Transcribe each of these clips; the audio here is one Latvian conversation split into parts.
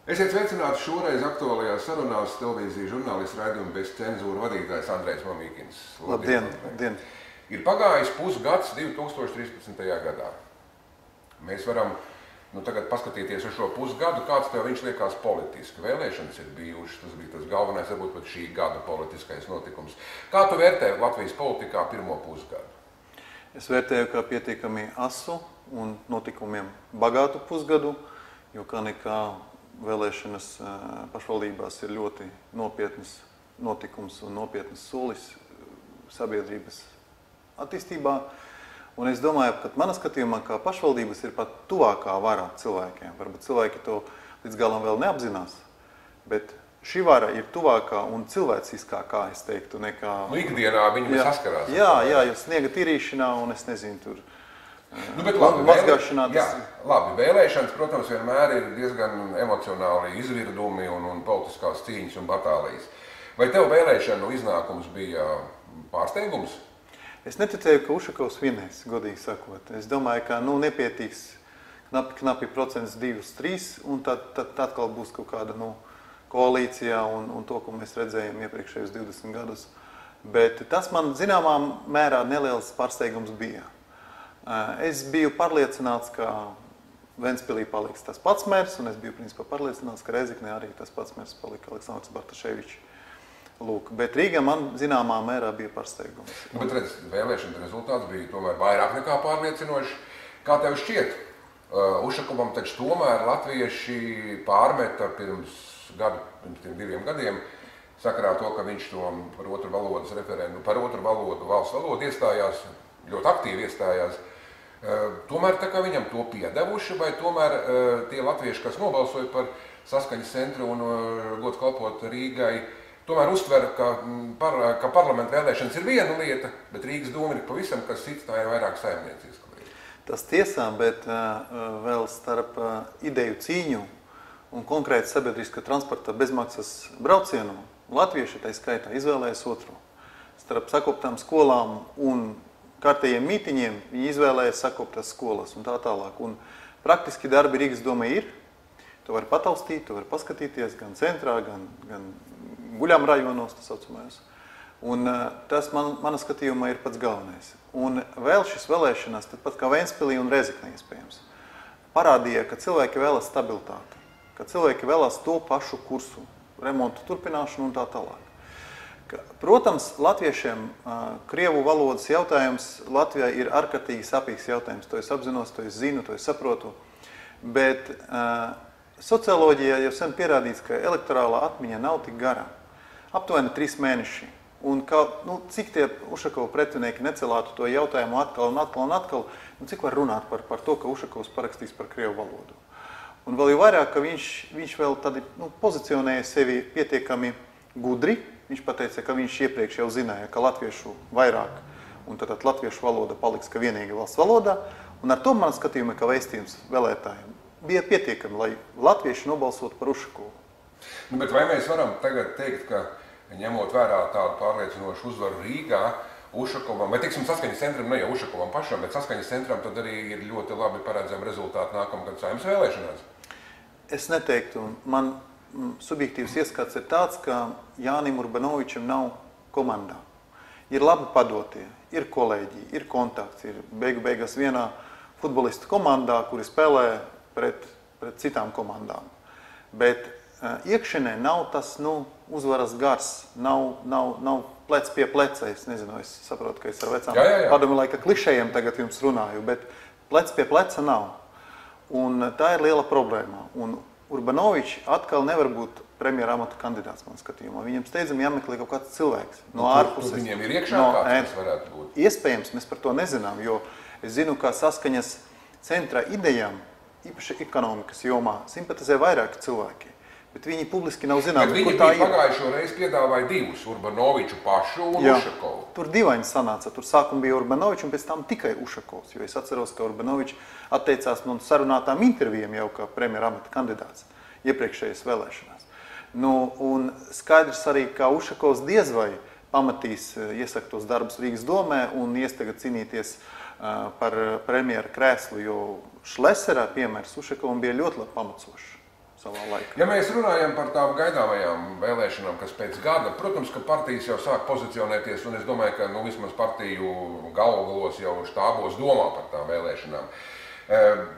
Esiet sveicināti šoreiz aktuālajās sarunās televīzijas žurnālists raidījuma bez cenzūra vadītājs Andrejs Mamīkins. Labdien, labdien! Ir pagājis pusgads 2013. gadā. Mēs varam tagad paskatīties uz šo pusgadu, kāds tev viņš liekas politiski. Vēlēšanas ir bijušas, tas bija tas galvenais, varbūt pat šī gada politiskais notikums. Kā tu vērtē Latvijas politikā pirmo pusgadu? Es vērtēju kā pietiekami asu un notikumiem bagātu pusgadu, jo kā nekā vēlēšanas pašvaldībās ir ļoti nopietnas notikums un nopietnas solis sabiedrības attīstībā. Un es domāju, ka mana skatījumā, kā pašvaldības ir pat tuvākā vara cilvēkiem. Varbūt cilvēki to līdz galam vēl neapzinās, bet šī vara ir tuvākā un cilvēciskākā, es teiktu, nekā... Ikdienā viņi saskarās. Jā, jo sniega tīrīšanā un es nezinu, tur... Bet labi, vēlēšanas, protams, vienmēr ir diezgan emocionāli izvirdumi un politiskās cīņas un batālijas. Vai tev vēlēšanu iznākums bija pārsteigums? Es neticēju, ka Ušakovs vinēs, godīgi sakot. Es domāju, ka nepietiks knapi procents 2-3, un tad atkal būs kaut kāda koalīcijā un to, ko mēs redzējām iepriekšējos 20 gadus. Bet tas man zināmā mērā neliels pārsteigums bija. Es biju pārliecināts, ka Ventspilī paliks tas pats mērs, un es biju principā pārliecināts, ka Reziknē arī tas pats mērs palika Aleksandrs Bartaševičs. Lūk, bet Rīga man zināmā mērā bija pārsteigums. Bet redz, vēlēšana rezultāts bija tomēr vairāk nekā pārliecinoši. Kā tev šķiet? Ušakovam taču tomēr latvieši pārmeta pirms 2 gadiem sakarā to, ka viņš to par otru valodas referendumu, par otru valodu, valsts valodu iestājās, ļoti aktīvi iestājās. Tomēr tā kā viņam to piedevuši, vai tomēr tie latvieši, kas nobalsoja par saskaņas centru un gods kalpot Rīgai, tomēr uztver, ka parlamenta vēlēšanas ir viena lieta, bet Rīgas doma ir pavisam kas cits, tā ir vairāk saimnieciska lieta. Tas tiesā, bet vēl starp ideju cīņu un konkrēti sabiedriska transporta bezmaksas braucienu latvieši tai skaitā izvēlējas otru. Starp sakoptām skolām un kārtējiem mītiņiem viņi izvēlējas sakoptas skolas un tā tālāk. Un praktiski darbi Rīgas domai ir. To var pataustīt, to var paskatīties gan centrā, gan guļām rajonos, tas saucamajos. Un tas mana skatījumā ir pats galvenais. Un vēl šis vēlēšanās, tad pat kā Ventspilī un Reziknē iespējams, parādīja, ka cilvēki vēlas stabilitāti, ka cilvēki vēlas to pašu kursu, remontu turpināšanu un tā tālāk. Protams, latviešiem krievu valodas jautājums Latvijā ir ārkārtīgi sāpīgs jautājums. To es apzinos, to es zinu, to es saprotu. Bet socioloģijā jau sen pierādīts, ka elektorālā atmiņa nav tik gara. Aptuveni 3 mēneši. Un cik tie Ušakova pretinieki necelātu to jautājumu atkal un atkal, cik var runāt par to, ka Ušakovs parakstīs par krievu valodu. Un vēl jau vairāk, ka viņš vēl tādi pozicionēja sevi pietiekami gudri. Viņš pateica, ka viņš iepriekš jau zināja, ka latviešu vairāk, un tad latviešu valoda paliks kā vienīga valsts valodā. Un ar to man skatījumi, ka vēstījums vēlētājiem bija pietiekami, lai latvieši nobalsotu par Ušakovu. Bet vai mēs varam tagad teikt, ka ņemot vērā tādu pārliecinošu uzvaru Rīgā, Ušakovam, vai tiksim saskaņas centram, ne jau Ušakovam pašam, bet saskaņas centram tad arī ir ļoti labi paredzami rezultāti nākamgad Saeimas vēlēšanās? Es neteiktu. Man subjektīvs ieskats ir tāds, ka Jānim Urbanovičam nav komandā. Ir labi padotie, ir kolēģi, ir kontakts, ir beigās vienā futbolistu komandā, kuri spēlē pret citām komandām. Bet iekšienē nav tas uzvaras gars, nav plec pie pleca. Es nezinu, es saprotu, ka es ar vecām padomu laika klišējiem tagad jums runāju, bet plec pie pleca nav. Un tā ir liela problēma. Un Urbanovičs atkal nevar būt premjera amata kandidāts, man skatījumā. Viņam steidzami jāmeklē kaut kāds cilvēks no ārpuses. Tur viņiem ir iekšā kāds, kas varētu būt? Iespējams, mēs par to nezinām, jo es zinu, ka saskaņas centra idejām, īpaši ekonomikas jomā, simpatizē vairāki cilvēki. Bet viņi publiski nav zināmi, kur tā ir. Bet viņi pagājušo reizi piedāvāja divus, Urbanoviču pašu un Ušakovu. Tur divaini sanāca. Tur sākumā bija Urbanovičs un pēc tam tikai Ušakovs, jo es atceros, ka Urbanovičs atteicās no sarunātām intervijām jau kā premjera amata kandidāts iepriekšējās vēlēšanās. Un skaidrs arī, ka Ušakovs diez vai pamatīs iesaktos darbus Rīgas domē un ies tagad cīnīties par premjera krēslu, jo Šleserā piemērs Ušakovam bija ļoti labi pamacošs. savā laikā. Ja mēs runājam par tām gaidāmajām vēlēšanām, kas pēc gada, protams, ka partijas jau sāk pozicionēties, un es domāju, ka vismaz partiju galvgalos jau štābos domā par tām vēlēšanām.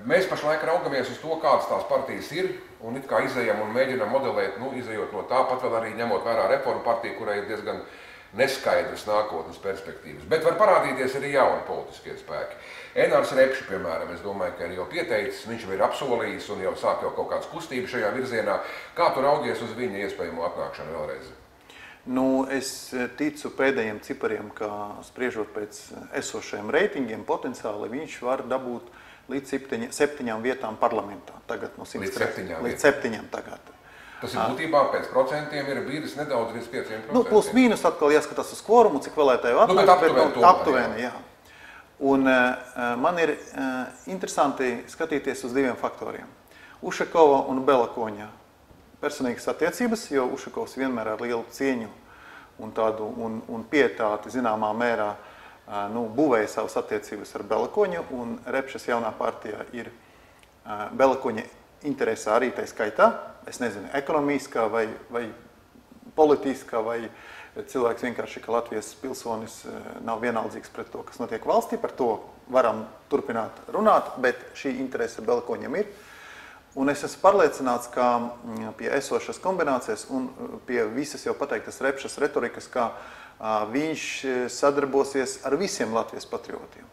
Mēs pašlaik raugamies uz to, kādas tās partijas ir, un it kā izejam un mēģinam modelēt, izejot no tā, pat vēl arī ņemot vērā Reformu partiju, kurai ir diezgan neskaidras nākotnes perspektīvas. Bet var parādīties arī jauni politiskie spēki. Enārs Repši, piemēram, es domāju, ka ir jau pieteicis, viņš jau ir apsolījis un jau sāk jau kaut kāds kustība šajā virzienā. Kā tu raugies uz viņa iespējamo atnākšanu vēlreiz? Es ticu pēdējiem cipariem, ka spriežot pēc esošajiem reitingiem, potenciāli viņš var dabūt līdz 7 vietām parlamentā. Tagad no 100 līdz 7 tagad. Tas ir būtībā pēc procentiem ir bijis nedaudz virs 5%. Plus mīnus atkal jāskatās uz kvorumu, cik vēlētāju atnāks, bet aptuveni, jā. Un man ir interesanti skatīties uz 2 faktoriem. Ušakova un Belakoņa personīgas attiecības, jo Ušakovs vienmēr ar lielu cieņu un tādu un pietāti zināmā mērā būvēja savas attiecības ar Belakoņu, un Repšas jaunā partijā ir Belakoņa interesē arī tai skaitā. Es nezinu, ekonomiskā vai politiskā, vai cilvēks vienkārši, ka Latvijas pilsonis nav vienaldzīgs pret to, kas notiek valstī. Par to varam turpināt runāt, bet šī interese Belakoņam ir. Un es esmu pārliecināts, ka pie esošas kombinācijas un pie visas jau pateiktas Repšas retorikas, ka viņš sadarbosies ar visiem Latvijas patriotiem.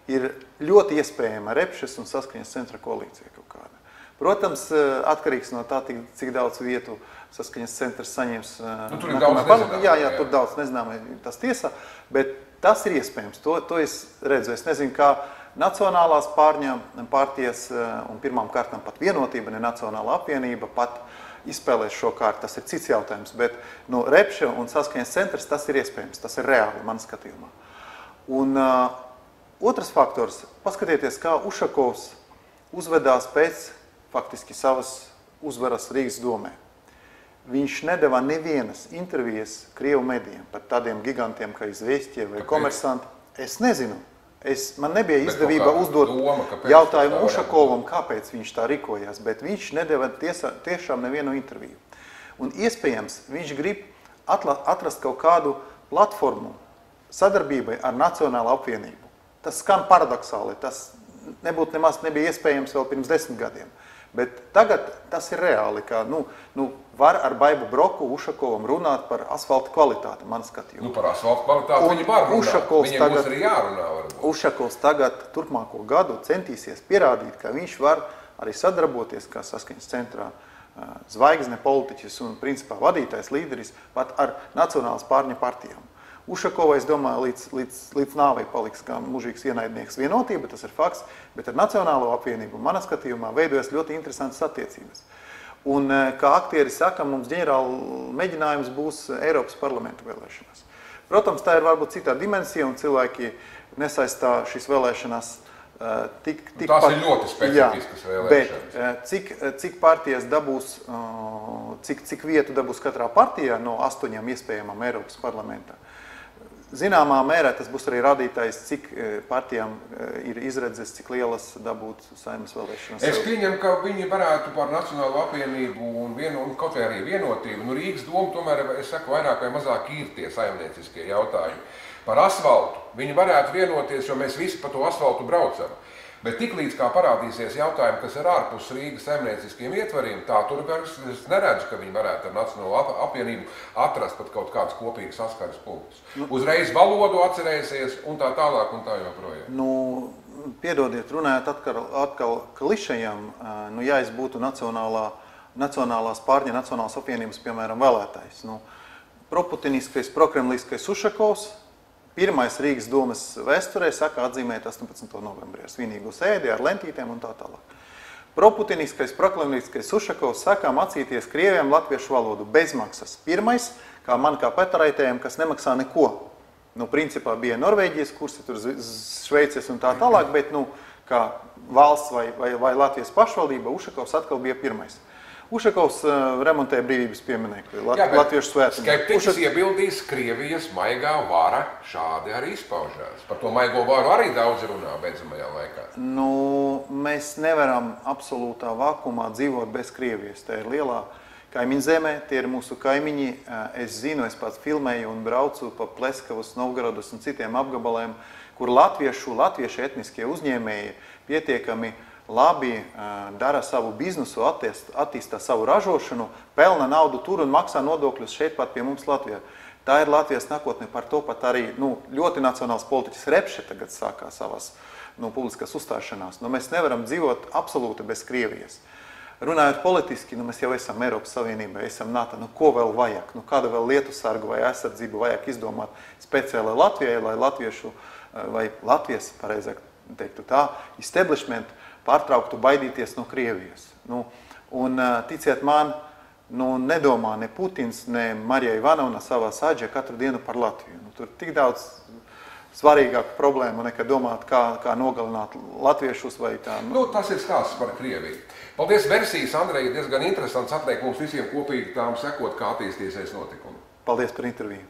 Ir ļoti iespējama Repšas un Saskaņas centra koalīcija kaut kāda. Protams, atkarīgs no tā, cik daudz vietu Saskaņas centrs saņems. Tur ir daudz nezināmā. Jā, tur daudz nezināmā, tas tiesa, bet tas ir iespējams. To es redzu. Es nezinu, kā nacionālās partijas un pirmām kārtām pat vienotība, ne Nacionāla apvienība, pat izspēlēs šo kārtu. Tas ir cits jautājums, bet Repša un Saskaņas centrs tas ir iespējams. Tas ir reāli, man skatījumā. Un otrs faktors, paskatieties, kā Ušakovs uzvedās pēc faktiski savas uzvaras Rīgas domē. Viņš nedeva nevienas intervijas Krievu medijiem par tādiem gigantiem kā Izviestie vai Komersanti. Es nezinu. Man nebija izdevība uzdot jautājumu Ušakovam, kāpēc viņš tā rīkojās, bet viņš nedeva tiešām nevienu interviju. Un iespējams, viņš grib atrast kaut kādu platformu sadarbībai ar Nacionālo apvienību. Tas skan paradoksāli, tas nebija iespējams vēl pirms 10 gadiem. Bet tagad tas ir reāli, ka var ar Baibu Broku Ušakovam runāt par asfalta kvalitāti, man skatījumā. Par asfalta kvalitāti viņi var runāt, viņiem būs arī jārunā varbūt. Ušakovs tagad turpmāko gadu centīsies pierādīt, ka viņš var arī sadarboties kā Saskaņas centrā zvaigzne politiķis un principā vadītājs līderis pat ar nacionālas pārņa partijām. Ušakova, es domāju, līdz nāvei paliks kā mūžīgs ienaidnieks vienotība, tas ir fakts, bet ar Nacionālo apvienību, manā skatījumā, veidojas ļoti interesantas attiecības. Un, kā aktieri saka, mums ģenerāli mēģinājums būs Eiropas parlamenta vēlēšanas. Protams, tā ir varbūt citā dimensija, un cilvēki nesaistā šīs vēlēšanas tās ir ļoti specifiskas vēlēšanas. Bet cik partijas dabūs, cik vietu dabūs katrā partijā no 8 iespējamām Eiropas parlamentā, zināmā mērā tas būs arī rādītājs, cik partijām ir izredzes, cik lielas dabūt saeimas vēlēšanas. Es pieņemu, ka viņi varētu par Nacionālo apvienību un kaut vai arī vienotību. Rīgas doma tomēr, es saku, vairāk vai mazāk ir tie saimnieciskie jautājumi. Par asfaltu viņi varētu vienoties, jo mēs visi pa to asfaltu braucam. Bet tiklīdz kā parādīsies jautājumi, kas ir ārpus Rīgas saimnieciskiem ietvariem, tā tur es neredzu, ka viņi varētu ar Nacionālo apvienību atrast pat kaut kāds kopīgs saskares punktus. Uzreiz valodu atcerēsies un tā tālāk un tā joprojām. Piedodiet, runājot atkal klišejām, ja es būtu nacionālās pārņa, Nacionālās apvienības, piemēram, vēlētājs. Proputiniskais, prokremliskais Ušakovs, pirmais Rīgas domas vēsturē saka atzīmēt 18. novembrī ar svinīgu sēdi, ar lentītēm un tā tālāk. Proputiniskais, prokremliskais Ušakovs saka mācīties krieviem latviešu valodu bezmaksas. Pirmais, kā man kā petaraitējiem, kas nemaksā neko. Principā bija Norvēģijas kursi, tur Šveices un tā tālāk, bet kā valsts vai Latvijas pašvaldība Ušakovs atkal bija pirmais. Ušakovs remontē brīvības pieminekli, latviešu svētdienā. Skeptiķis iebildīs, Krievijas maigā vara šādi arī izpaužās. Par to maigo varu arī daudz runā beidzamajā laikā. Nu, mēs nevaram absolūtā vakumā dzīvot bez Krievijas. Tā ir lielā kaimiņu zemē, tie ir mūsu kaimiņi. Es zinu, es pats filmēju un braucu pa Pleskavas, Novgorodus un citiem apgabaliem, kur latviešu etniskie uzņēmēji pietiekami labi dara savu biznesu, attīstā savu ražošanu, pelna naudu tur un maksā nodokļus šeit pat pie mums Latvijā. Tā ir Latvijas nākotne, par to pat arī ļoti nacionāls politiķis Repše tagad sākā savas publiskās uzstāšanās. Mēs nevaram dzīvot absolūti bez Krievijas. Runājot politiski, mēs jau esam Eiropas Savienībā, esam NATO, ko vēl vajag? Kāda vēl lietu sargu vai aizsardzību vajag izdomāt speciāli Latvijai, lai latviešu, vai Latvijas, pareizāk teiktu tā, establishment pārtrauktu baidīties no Krievijas. Un ticiet man, nedomā ne Putins, ne Marija Ivanovna savā sādžē katru dienu par Latviju. Tur tik daudz svarīgāku problēmu nekā domāt, kā nogalināt latviešus vai tā. Tas ir stāsts par Krieviju. Paldies, versijas, Andrej, diezgan interesants. Atliek mums visiem kopīgi tām sekot, kā attīstīsies notikumi. Paldies par interviju.